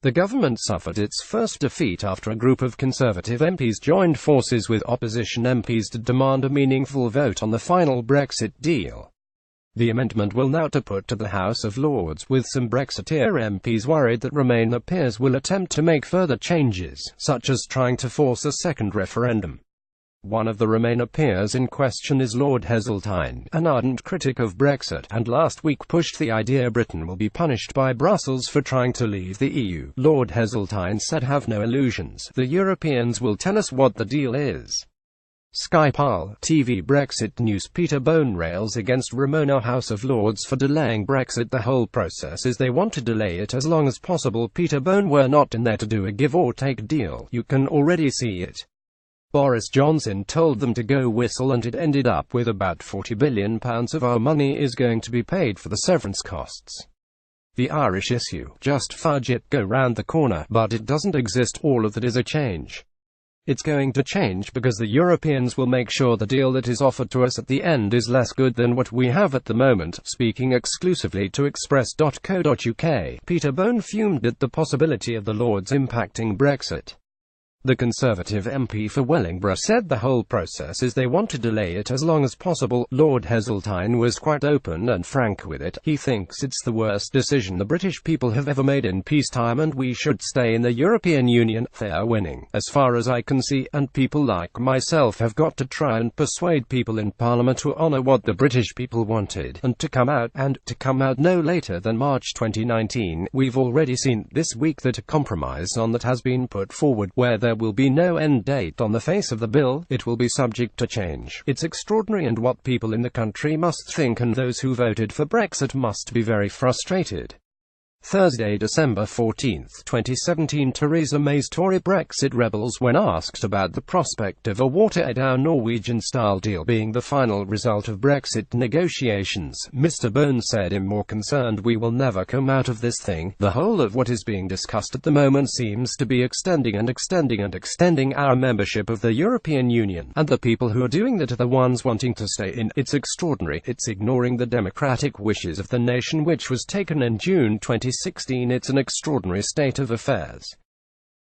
The government suffered its first defeat after a group of Conservative MPs joined forces with opposition MPs to demand a meaningful vote on the final Brexit deal. The amendment will now be put to the House of Lords, with some Brexiteer MPs worried that Remainer peers will attempt to make further changes, such as trying to force a second referendum. One of the Remainer peers in question is Lord Heseltine, an ardent critic of Brexit, and last week pushed the idea Britain will be punished by Brussels for trying to leave the EU. Lord Heseltine said, "Have no illusions, the Europeans will tell us what the deal is." Sky Pal TV Brexit News Peter Bone rails against Remainer House of Lords for delaying Brexit. The whole process is they want to delay it as long as possible. Peter Bone: "We're not in there to do a give-or-take deal, you can already see it. Boris Johnson told them to go whistle and it ended up with about £40 billion of our money is going to be paid for the severance costs. The Irish issue, just fudge it, go round the corner, but it doesn't exist. All of that is a change. It's going to change because the Europeans will make sure the deal that is offered to us at the end is less good than what we have at the moment." Speaking exclusively to Express.co.uk, Peter Bone fumed at the possibility of the Lords impacting Brexit. The Conservative MP for Wellingborough said the whole process is they want to delay it as long as possible. Lord Heseltine was quite open and frank with it. He thinks it's the worst decision the British people have ever made in peacetime and we should stay in the European Union. "They're winning, as far as I can see, and people like myself have got to try and persuade people in Parliament to honour what the British people wanted, and to come out no later than March 2019. We've already seen this week that a compromise on that has been put forward, where there will be no end date on the face of the bill. It will be subject to change. It's extraordinary and what people in the country must think, and those who voted for Brexit must be very frustrated." Thursday, December 14, 2017. Theresa May's Tory Brexit rebels when asked about the prospect of a watered-down Norwegian-style deal being the final result of Brexit negotiations. Mr. Bone said, "I'm more concerned we will never come out of this thing. The whole of what is being discussed at the moment seems to be extending our membership of the European Union, and the people who are doing that are the ones wanting to stay in. It's extraordinary. It's ignoring the democratic wishes of the nation which was taken in June 2016. It's an extraordinary state of affairs."